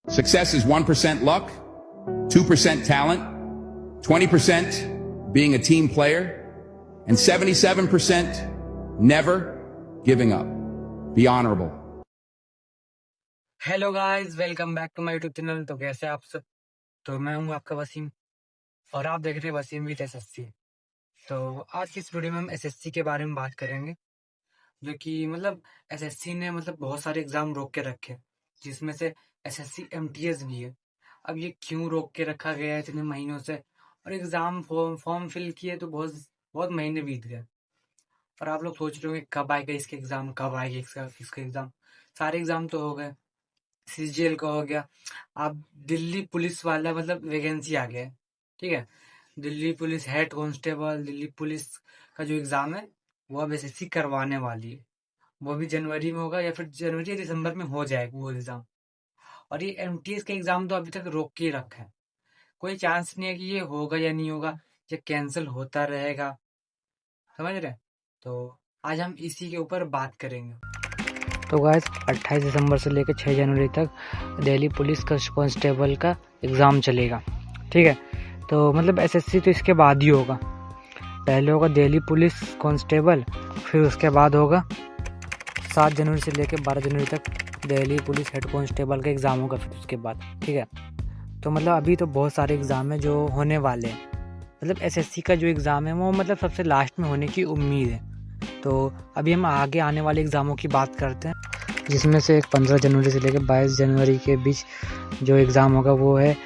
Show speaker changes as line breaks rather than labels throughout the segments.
Success is 1% luck, 2% talent, 20% being a team player, and 77% never giving up. Be honorable.
Hello guys, welcome back to my YouTube channel. तो कैसे आप सब? तो मैं हूं आपका वसीम और आप देख रहे हैं वसीम विद एसएससी। तो आज की इस वीडियो में हम एसएससी के बारे में बात करेंगे, जो कि एसएससी ने बहुत सारे एग्जाम रोक के रखे, जिसमें से एसएससी एमटीएस भी है। अब ये क्यों रोक के रखा गया है इतने महीनों से, और एग्जाम फॉर्म फिल किए तो बहुत बहुत महीने बीत गए। और आप लोग सोच रहे होंगे कब आएगा इसके एग्जाम, कब आएगा इसका एग्जाम। सारे एग्जाम तो हो गए, सीजीएल का हो गया। अब दिल्ली पुलिस वाला वैकेंसी आ गया है, ठीक है। Delhi police head constable, Delhi police का जो एग्जाम है वो अब एसएससी करवाने वाली है। वो भी जनवरी में होगा, या फिर जनवरी या दिसंबर में हो जाएगा वो एग्जाम। और ये एमटीएस का एग्जाम तो अभी तक रोक के ही रखा है। कोई चांस नहीं है कि ये होगा या नहीं होगा, ये कैंसिल होता रहेगा, समझ रहे हैं? तो आज हम इसी के ऊपर बात करेंगे। तो गाइस 28 दिसंबर से लेकर 6 जनवरी तक दिल्ली पुलिस का कांस्टेबल का एग्ज़ाम चलेगा, ठीक है। तो एसएससी तो इसके बाद ही होगा। पहले होगा दिल्ली पुलिस कांस्टेबल, फिर उसके बाद होगा 7 जनवरी से लेकर 12 जनवरी तक दिल्ली पुलिस हेड कांस्टेबल का एग्ज़ाम होगा, फिर उसके बाद, ठीक है। तो अभी तो बहुत सारे एग्ज़ाम हैं जो होने वाले हैं। एसएससी का जो एग्ज़ाम है वो सबसे लास्ट में होने की उम्मीद है। तो अभी हम आगे आने वाले एग्ज़ामों की बात करते हैं, जिसमें से एक 15 जनवरी से लेकर 22 जनवरी के बीच जो एग्ज़ाम होगा वो है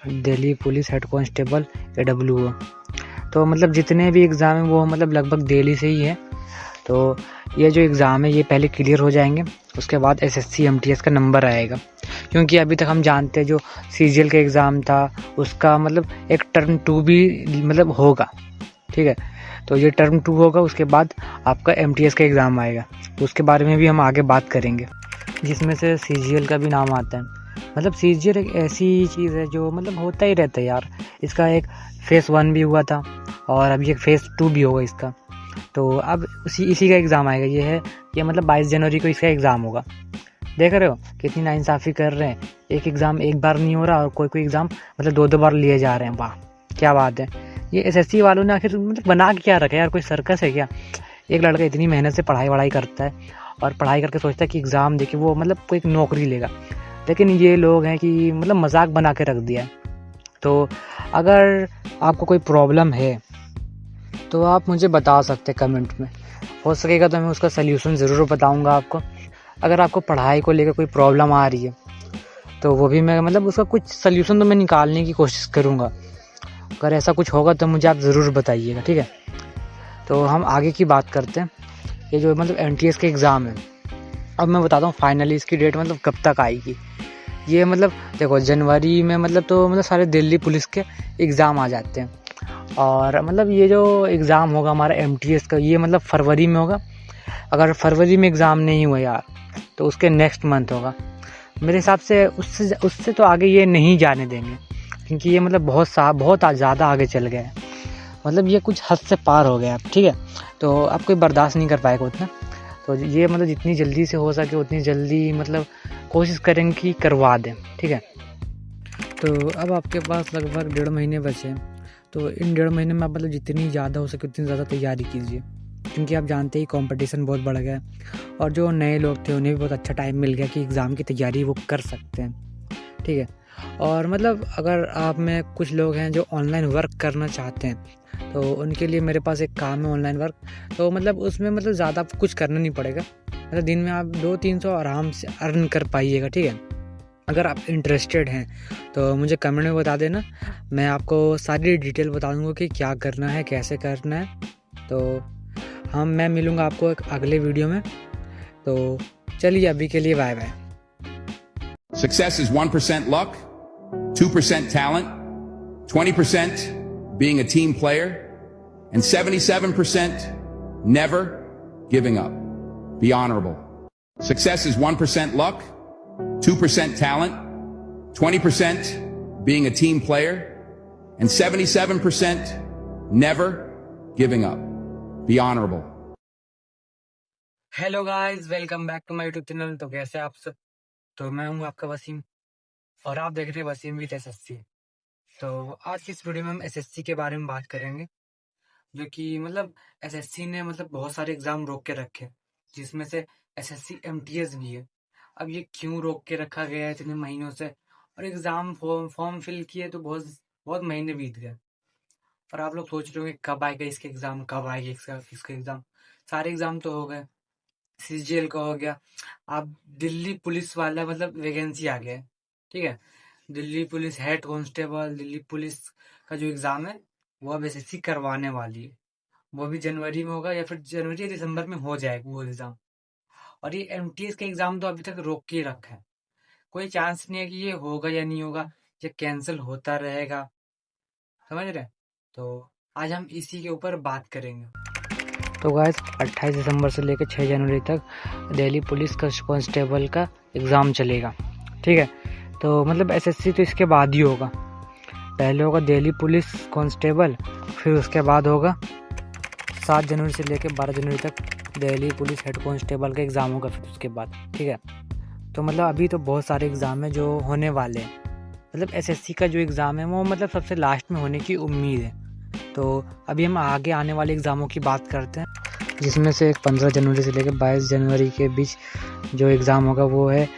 Delhi police head constable AWO। तो जितने भी एग्ज़ाम हैं वो लगभग दिल्ली से ही है। तो ये जो एग्ज़ाम है ये पहले क्लियर हो जाएंगे, उसके बाद एसएससी एमटीएस का नंबर आएगा। क्योंकि अभी तक हम जानते हैं जो सीजीएल का एग्ज़ाम था उसका एक टर्म 2 भी होगा, ठीक है। तो ये टर्म 2 होगा, उसके बाद आपका एमटीएस का एग्ज़ाम आएगा। तो उसके बारे में भी हम आगे बात करेंगे, जिसमें से सीजीएल का भी नाम आता है। सीजीएल एक ऐसी चीज़ है जो होता ही रहता है यार। इसका एक फेज़ 1 भी हुआ था और अभी एक फेज़ 2 भी होगा इसका। तो अब इसी का एग्ज़ाम आएगा। ये 22 जनवरी को इसका एग्ज़ाम होगा। देख रहे हो कितनी नाइंसाफ़ी कर रहे हैं। एक एग्ज़ाम एक बार नहीं हो रहा और कोई एग्ज़ाम 2-2 बार लिए जा रहे हैं। वाह, क्या बात है। ये एसएससी वालों ने आखिर बना के क्या रखा है यार? कोई सर्कस है क्या? एक लड़का इतनी मेहनत से पढ़ाई करता है और पढ़ाई करके सोचता है कि एग्ज़ाम देके वो कोई एक नौकरी लेगा, लेकिन ये लोग हैं कि मजाक बना के रख दिया है। तो अगर आपको कोई प्रॉब्लम है तो आप मुझे बता सकते हैं कमेंट में। हो सकेगा तो मैं उसका सल्यूशन ज़रूर बताऊँगा आपको। अगर आपको पढ़ाई को लेकर कोई प्रॉब्लम आ रही है तो वो भी मैं उसका कुछ सल्यूशन तो मैं निकालने की कोशिश करूँगा। अगर ऐसा कुछ होगा तो मुझे आप ज़रूर बताइएगा, ठीक है। तो हम आगे की बात करते हैं। ये जो एमटीएस के एग्ज़ाम है, अब मैं बताता हूँ फाइनली इसकी डेट कब तक आएगी। ये देखो जनवरी में तो सारे दिल्ली पुलिस के एग्ज़ाम आ जाते हैं। और ये जो एग्ज़ाम होगा हमारा एमटीएस का, ये फरवरी में होगा। अगर फरवरी में एग्ज़ाम नहीं हुआ यार तो उसके नेक्स्ट मंथ होगा। मेरे हिसाब से उससे तो आगे ये नहीं जाने देंगे, क्योंकि ये बहुत ज़्यादा आगे चल गया है। ये कुछ हद से पार हो गया है, ठीक है। तो आप कोई बर्दाश्त नहीं कर पाएगा उतना। तो ये जितनी जल्दी से हो सके उतनी जल्दी कोशिश करेंगे कि करवा दें, ठीक है। तो अब आपके पास लगभग 1.5 महीने बचे हैं। तो इन 1.5 महीने में आप जितनी ज़्यादा हो सके उतनी ज़्यादा तैयारी कीजिए, क्योंकि आप जानते ही कंपटीशन बहुत बढ़ गया है और जो नए लोग थे उन्हें भी बहुत अच्छा टाइम मिल गया कि एग्ज़ाम की तैयारी वो कर सकते हैं, ठीक है। और अगर आप में कुछ लोग हैं जो ऑनलाइन वर्क करना चाहते हैं तो उनके लिए मेरे पास एक काम है ऑनलाइन वर्क। तो उसमें ज़्यादा कुछ करना नहीं पड़ेगा। दिन में आप 200-300 आराम से अर्न कर पाइएगा, ठीक है। अगर आप इंटरेस्टेड हैं तो मुझे कमेंट में बता देना, मैं आपको सारी डिटेल बता दूँगा कि क्या करना है, कैसे करना है। तो मैं मिलूँगा आपको एक अगले वीडियो में। तो चलिए अभी के लिए bye bye.
Success is 1% luck, 2% talent, 20% being a team player, and 77% never giving up. Be honorable. Success is 1% luck, 2% talent, 20% being a team player, and 77% never giving up. Be honorable. Hello guys, welcome back to my YouTube channel. तो कैसे आप सब? तो मैं हूँ आपका वसीम
और आप देख रहे हैं वसीम विद एसएससी। तो आज की इस वीडियो में हम एसएससी के बारे में बात करेंगे, जो कि मतलब एसएससी ने मतलब बहुत सारे एग्जाम रोक के रखे, जिसमें से एसएससी एमटीएस भी है। अब ये क्यों रोक के रखा गया है इतने महीनों से, और एग्जाम फॉर्म फिल किए तो बहुत बहुत महीने बीत गए। और आप लोग सोच रहे होंगे कब आएगा इसके एग्जाम, कब आएगा इसका एग्जाम। सारे एग्जाम तो हो गए, सीजीएल का हो गया, अब दिल्ली पुलिस वाला मतलब वैकेंसी आ गया है, ठीक है। Delhi police head constable, Delhi police का जो एग्जाम है वो अब एसएससी करवाने वाली है। वो भी जनवरी में होगा या फिर जनवरी या दिसंबर में हो जाएगा वो एग्जाम। और ये एमटीएस का एग्जाम तो अभी तक रोक के ही रखा है, कोई चांस नहीं है कि ये होगा या नहीं होगा, ये कैंसिल होता रहेगा, समझ रहे हैं? तो आज हम इसी के ऊपर बात करेंगे। तो गाइस 28 दिसंबर से लेकर 6 जनवरी तक दिल्ली पुलिस कांस्टेबल का एग्ज़ाम चलेगा, ठीक है। तो मतलब एसएससी तो इसके बाद ही होगा, पहले होगा दिल्ली पुलिस कांस्टेबल, फिर उसके बाद होगा 7 जनवरी से लेकर 12 जनवरी तक दिल्ली पुलिस हेड कांस्टेबल का एग्ज़ाम होगा, फिर उसके बाद, ठीक है। तो मतलब अभी तो बहुत सारे एग्ज़ाम हैं जो होने वाले हैं। मतलब एसएससी का जो एग्ज़ाम है वो मतलब सबसे लास्ट में होने की उम्मीद है। तो अभी हम आगे आने वाले एग्ज़ामों की बात करते हैं, जिसमें से 15 जनवरी से लेकर 22 जनवरी के बीच जो एग्ज़ाम होगा वो है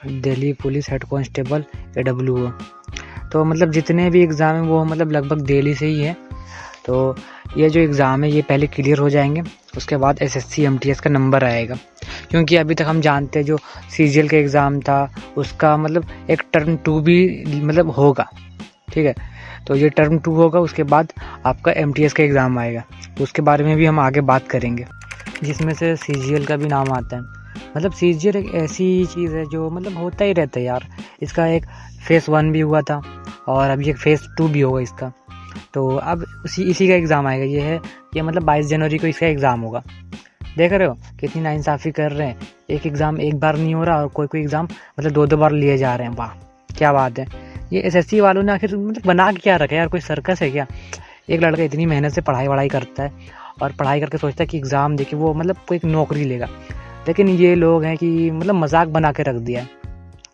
Delhi police head constable AWO। तो मतलब जितने भी एग्ज़ाम हैं वो मतलब लगभग दिल्ली से ही है। तो ये जो एग्ज़ाम है ये पहले क्लियर हो जाएंगे, उसके बाद एसएससी एमटीएस का नंबर आएगा। क्योंकि अभी तक हम जानते हैं जो सीजीएल का एग्ज़ाम था उसका मतलब एक टर्म 2 भी मतलब होगा, ठीक है। तो ये टर्म 2 होगा, उसके बाद आपका एमटीएस का एग्ज़ाम आएगा, तो उसके बारे में भी हम आगे बात करेंगे, जिसमें से सीजीएल का भी नाम आता है। मतलब सीजीएल एक ऐसी चीज़ है जो मतलब होता ही रहता है यार। इसका एक फेज़ 1 भी हुआ था और अभी एक फेज़ 2 भी होगा इसका। तो अब इसी का एग्ज़ाम आएगा। ये मतलब 22 जनवरी को इसका एग्ज़ाम होगा। देख रहे हो कितनी नाइंसाफ़ी कर रहे हैं, एक एग्ज़ाम एक बार नहीं हो रहा और कोई एग्ज़ाम मतलब 2-2 बार लिए जा रहे हैं। वाह क्या बात है। ये एसएससी वालों ने आखिर मतलब बना के क्या रखा है यार, कोई सर्कस है क्या? एक लड़का इतनी मेहनत से पढ़ाई करता है और पढ़ाई करके सोचता है कि एग्ज़ाम देके वो मतलब कोई नौकरी लेगा, लेकिन ये लोग हैं कि मतलब मजाक बना के रख दिया है।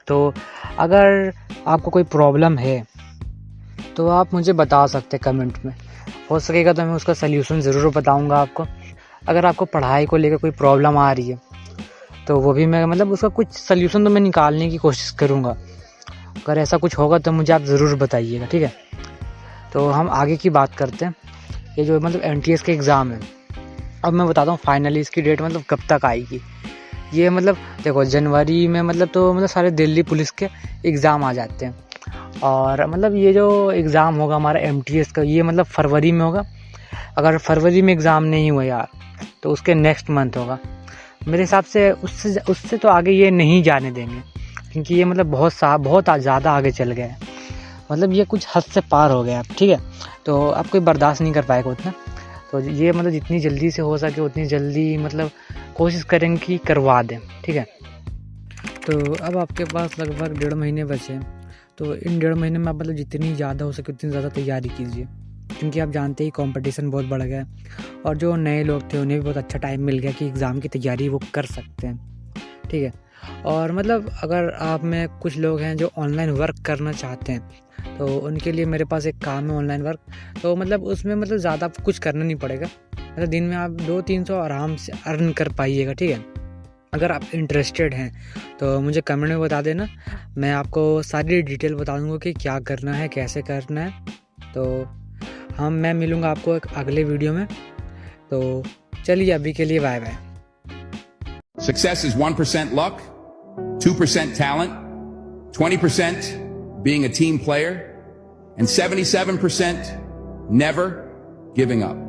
तो अगर आपको कोई प्रॉब्लम है तो आप मुझे बता सकते हैं कमेंट में, हो सकेगा तो मैं उसका सल्यूशन ज़रूर बताऊँगा आपको। अगर आपको पढ़ाई को लेकर कोई प्रॉब्लम आ रही है तो वो भी मैं मतलब उसका कुछ सल्यूशन तो मैं निकालने की कोशिश करूँगा। अगर ऐसा कुछ होगा तो मुझे आप ज़रूर बताइएगा, ठीक है। तो हम आगे की बात करते हैं। ये जो मतलब एमटीएस के एग्ज़ाम है, अब मैं बताता हूँ फाइनली इसकी डेट मतलब कब तक आएगी। ये मतलब देखो जनवरी में मतलब तो मतलब सारे दिल्ली पुलिस के एग्ज़ाम आ जाते हैं, और मतलब ये जो एग्ज़ाम होगा हमारा एमटीएस का ये मतलब फरवरी में होगा। अगर फरवरी में एग्ज़ाम नहीं हुआ यार तो उसके नेक्स्ट मंथ होगा। मेरे हिसाब से उससे तो आगे ये नहीं जाने देंगे, क्योंकि ये मतलब बहुत ज़्यादा आगे चल गया है। मतलब ये कुछ हद से पार हो गया, ठीक है। तो अब कोई बर्दाश्त नहीं कर पाएगा उतना। तो ये मतलब जितनी जल्दी से हो सके उतनी जल्दी मतलब कोशिश करेंगे कि करवा दें, ठीक है। तो अब आपके पास लगभग 1.5 महीने बचे हैं। तो इन 1.5 महीने में आप मतलब जितनी ज़्यादा हो सके उतनी ज़्यादा तैयारी कीजिए, क्योंकि आप जानते ही कंपटीशन बहुत बढ़ गया है और जो नए लोग थे उन्हें भी बहुत अच्छा टाइम मिल गया कि एग्ज़ाम की तैयारी वो कर सकते हैं, ठीक है। और मतलब अगर आप में कुछ लोग हैं जो ऑनलाइन वर्क करना चाहते हैं तो उनके लिए मेरे पास एक काम है ऑनलाइन वर्क। तो मतलब उसमें मतलब ज़्यादा कुछ करना नहीं पड़ेगा, मतलब दिन में आप 200-300 आराम से अर्न कर पाइएगा, ठीक है। अगर आप इंटरेस्टेड हैं तो मुझे कमेंट में बता देना, मैं आपको सारी डिटेल बता दूँगा कि क्या करना है, कैसे करना है। तो मैं मिलूँगा आपको एक अगले वीडियो में। तो चलिए अभी के लिए bye bye.
Success is 1% luck, 2% talent, 20% being a team player, and 77% never giving up.